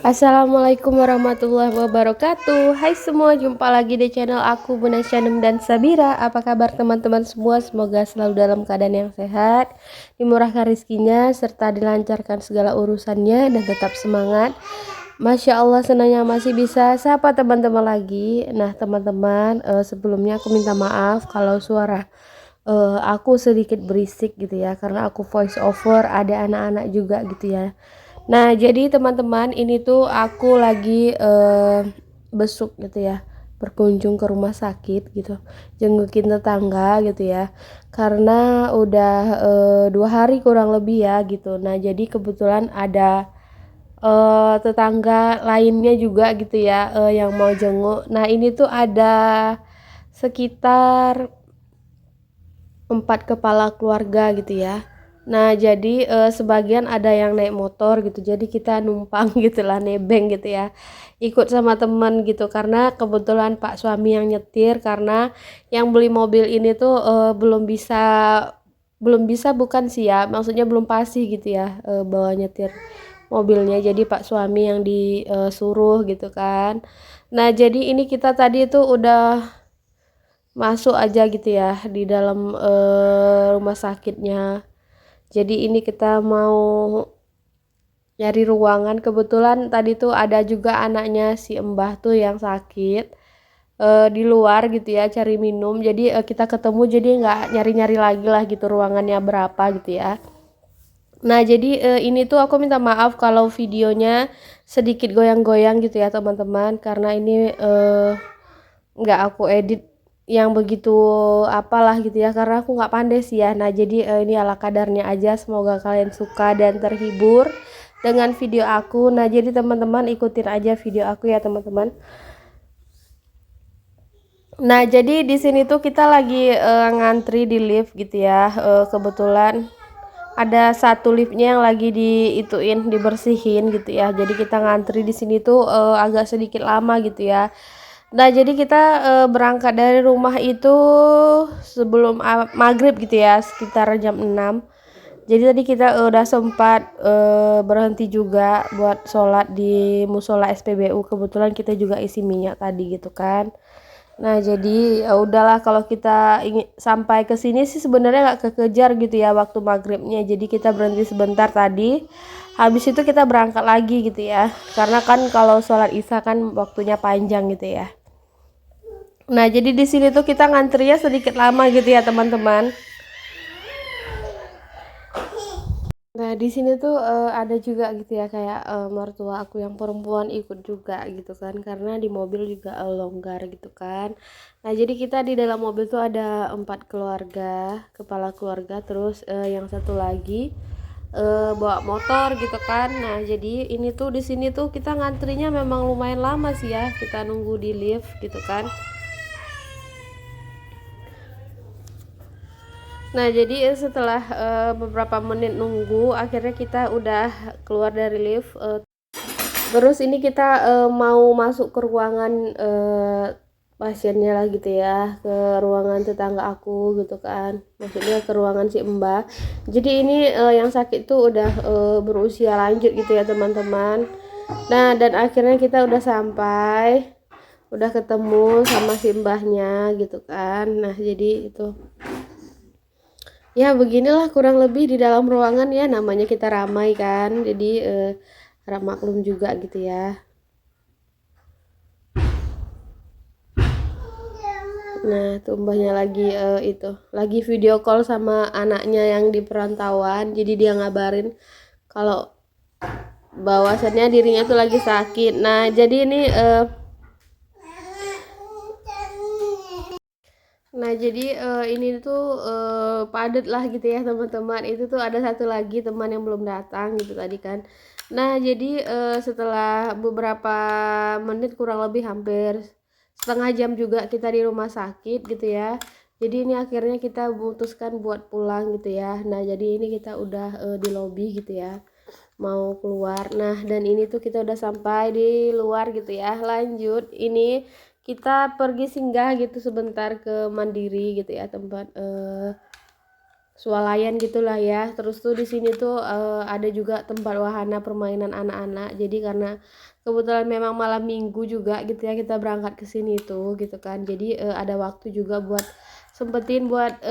Assalamualaikum warahmatullahi wabarakatuh. Hai semua, jumpa lagi di channel aku Bunda Syanem dan Sabira. Apa kabar teman-teman semua? Semoga selalu dalam keadaan yang sehat, dimurahkan rezekinya, serta dilancarkan segala urusannya dan tetap semangat. Masya Allah, senangnya masih bisa sapa teman-teman lagi. Nah teman-teman, sebelumnya aku minta maaf kalau suara aku sedikit berisik gitu ya, karena aku voice over, ada anak-anak juga gitu ya. Nah, jadi teman-teman, ini tuh aku lagi besuk gitu ya, berkunjung ke rumah sakit gitu, jengukin tetangga gitu ya, karena udah 2 hari kurang lebih ya gitu. Nah, jadi kebetulan ada tetangga lainnya juga gitu ya, yang mau jenguk. Nah, ini tuh ada sekitar 4 kepala keluarga gitu ya. Nah jadi sebagian ada yang naik motor gitu, jadi kita numpang gitulah, nebeng gitu ya, ikut sama temen gitu, karena kebetulan pak suami yang nyetir, karena yang beli mobil ini tuh belum bisa bukan sih ya, maksudnya belum pasti gitu ya, bawa nyetir mobilnya, jadi pak suami yang disuruh gitu kan. Nah jadi ini kita tadi tuh udah masuk aja gitu ya di dalam rumah sakitnya. Jadi ini kita mau nyari ruangan, kebetulan tadi tuh ada juga anaknya si Mbah tuh yang sakit di luar gitu ya, cari minum. Jadi kita ketemu, jadi nggak nyari-nyari lagi lah gitu ruangannya berapa gitu ya. Nah jadi ini tuh aku minta maaf kalau videonya sedikit goyang-goyang gitu ya teman-teman, karena ini nggak aku edit yang begitu apalah gitu ya, karena aku nggak pandai sih ya. Nah jadi ini ala kadarnya aja, semoga kalian suka dan terhibur dengan video aku. Nah jadi teman-teman ikutin aja video aku ya teman-teman. Nah jadi di sini tuh kita lagi ngantri di lift gitu ya. Kebetulan ada satu liftnya yang lagi dibersihin gitu ya, jadi kita ngantri di sini tuh agak sedikit lama gitu ya. Nah jadi kita berangkat dari rumah itu sebelum maghrib gitu ya, sekitar jam 6. Jadi tadi kita udah sempat berhenti juga buat sholat di musola SPBU, kebetulan kita juga isi minyak tadi gitu kan. Nah jadi ya udahlah, kalau kita ingin sampai ke sini sih sebenarnya nggak kekejar gitu ya waktu maghribnya, jadi kita berhenti sebentar tadi, habis itu kita berangkat lagi gitu ya, karena kan kalau sholat isya kan waktunya panjang gitu ya. Nah jadi di sini tuh kita ngantrinya sedikit lama gitu ya teman-teman. Nah di sini tuh ada juga gitu ya, kayak mertua aku yang perempuan ikut juga gitu kan, karena di mobil juga longgar gitu kan. Nah jadi kita di dalam mobil tuh ada 4 keluarga, kepala keluarga, terus yang satu lagi bawa motor gitu kan. Nah jadi ini tuh di sini tuh kita ngantrinya memang lumayan lama sih ya, kita nunggu di lift gitu kan. Nah, jadi setelah beberapa menit nunggu, akhirnya kita udah keluar dari lift. Terus ini kita mau masuk ke ruangan pasiennya lah gitu ya, ke ruangan tetangga aku gitu kan. Maksudnya ke ruangan si Mbak. Jadi ini yang sakit tuh udah berusia lanjut gitu ya teman-teman. Nah, dan akhirnya kita udah sampai, udah ketemu sama si mbahnya gitu kan. Nah, jadi itu. Ya beginilah kurang lebih di dalam ruangan ya, namanya kita ramai kan, jadi harap maklum juga gitu ya. Nah tuh mbahnya lagi itu lagi video call sama anaknya yang di perantauan, jadi dia ngabarin kalau bahwasannya dirinya tuh lagi sakit. Nah jadi ini ini tuh padat lah gitu ya teman-teman. Itu tuh ada satu lagi teman yang belum datang gitu tadi kan. Nah jadi setelah beberapa menit, kurang lebih hampir setengah jam juga kita di rumah sakit gitu ya. Jadi ini akhirnya kita memutuskan buat pulang gitu ya. Nah jadi ini kita udah di lobi gitu ya, mau keluar. Nah dan ini tuh kita udah sampai di luar gitu ya. Lanjut, ini kita pergi singgah gitu sebentar ke Mandiri gitu ya, tempat swalayan gitulah ya. Terus tuh di sini tuh ada juga tempat wahana permainan anak-anak. Jadi karena kebetulan memang malam minggu juga gitu ya kita berangkat ke sini tuh gitu kan. Jadi ada waktu juga buat sempetin buat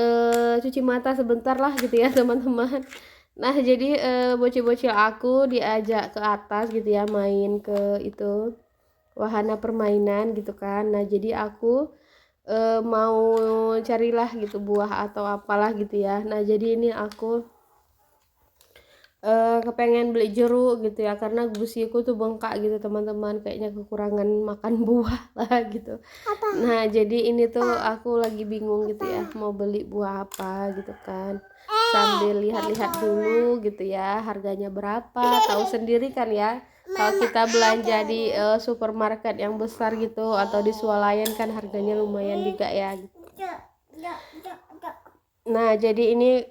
cuci mata sebentar lah gitu ya teman-teman. Nah jadi bocil-bocil aku diajak ke atas gitu ya main ke itu wahana permainan gitu kan. Nah jadi aku mau carilah gitu buah atau apalah gitu ya. Nah jadi ini aku kepengen beli jeruk gitu ya karena gusiku tuh bengkak gitu teman-teman, kayaknya kekurangan makan buah lah gitu. Nah jadi ini tuh aku lagi bingung gitu ya mau beli buah apa gitu kan, sambil lihat-lihat dulu gitu ya harganya berapa. Tahu sendiri kan ya kalau kita belanja di supermarket yang besar gitu atau di swalayan kan harganya lumayan juga ya gitu. Nah jadi ini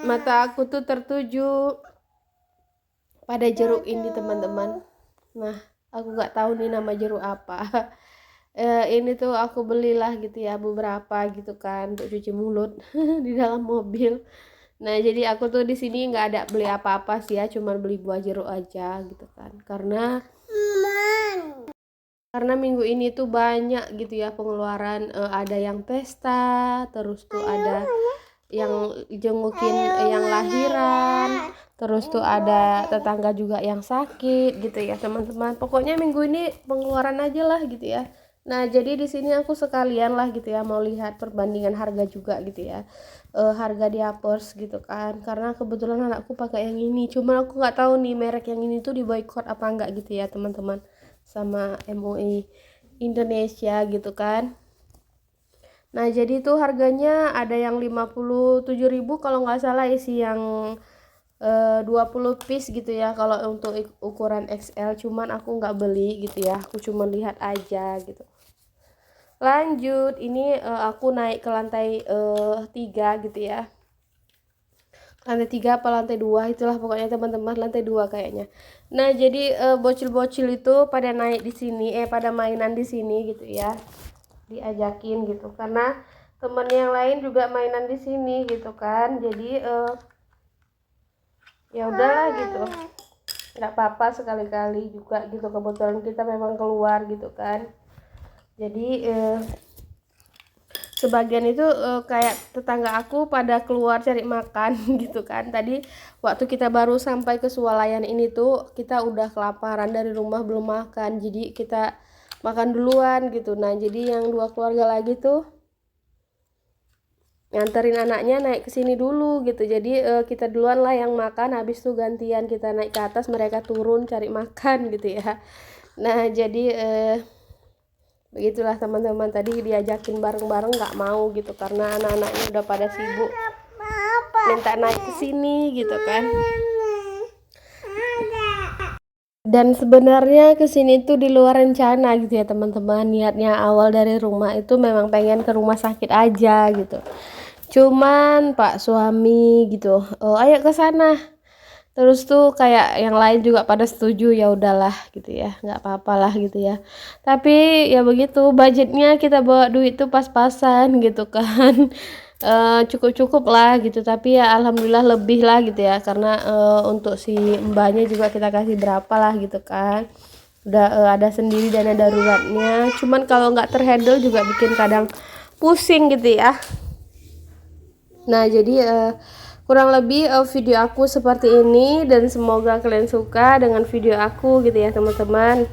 mata aku tuh tertuju pada jeruk ini teman-teman. Nah aku nggak tahu nih nama jeruk apa. Ini tuh aku belilah gitu ya beberapa gitu kan untuk cuci mulut di dalam mobil. Nah jadi aku tuh di sini nggak ada beli apa-apa sih ya, cuman beli buah jeruk aja gitu kan. Karena minggu ini tuh banyak gitu ya pengeluaran, ada yang pesta, terus tuh ada yang jengukin yang lahiran, terus tuh ada tetangga juga yang sakit gitu ya teman-teman. Pokoknya minggu ini pengeluaran aja lah gitu ya. Nah jadi di sini aku sekalian lah gitu ya mau lihat perbandingan harga juga gitu ya, harga diapers gitu kan, karena kebetulan anakku pakai yang ini, cuman aku nggak tahu nih merek yang ini tuh diboykot apa enggak gitu ya teman-teman sama MUI Indonesia gitu kan. Nah jadi tuh harganya ada yang 57.000 kalau nggak salah, isi yang 20 piece gitu ya kalau untuk ukuran XL, cuman aku nggak beli gitu ya, aku cuma lihat aja gitu. Lanjut ini aku naik ke lantai 3 gitu ya, lantai 3 apa lantai 2 itulah pokoknya teman-teman, lantai 2 kayaknya. Nah jadi bocil-bocil itu pada naik di sini, pada mainan di sini gitu ya, diajakin gitu karena temen yang lain juga mainan di sini gitu kan. Jadi ya udahlah gitu, nggak apa-apa sekali-kali juga gitu, kebetulan kita memang keluar gitu kan. Jadi sebagian itu kayak tetangga aku pada keluar cari makan gitu kan. Tadi waktu kita baru sampai ke swalayan ini tuh kita udah kelaparan, dari rumah belum makan, jadi kita makan duluan gitu. Nah jadi yang dua keluarga lagi tuh nganterin anaknya naik ke sini dulu gitu. Jadi kita duluan lah yang makan, habis tuh gantian kita naik ke atas, mereka turun cari makan gitu ya. Nah jadi begitulah teman-teman, tadi diajakin bareng-bareng nggak mau gitu karena anak-anaknya udah pada sibuk minta naik ke sini gitu kan. Dan sebenarnya kesini tuh di luar rencana gitu ya teman-teman. Niatnya awal dari rumah itu memang pengen ke rumah sakit aja gitu, cuman pak suami gitu, oh ayo ke sana. Terus tuh kayak yang lain juga pada setuju, ya udahlah gitu ya, nggak apa-apalah gitu ya. Tapi ya begitu, budgetnya kita bawa duit tuh pas-pasan gitu kan. Cukup-cukup lah gitu, tapi ya alhamdulillah lebih lah gitu ya, karena untuk si mbaknya juga kita kasih berapa lah gitu kan. Udah ada sendiri dana daruratnya, cuman kalau nggak terhandle juga bikin kadang pusing gitu ya. Nah jadi kurang lebih video aku seperti ini, dan semoga kalian suka dengan video aku gitu ya teman-teman.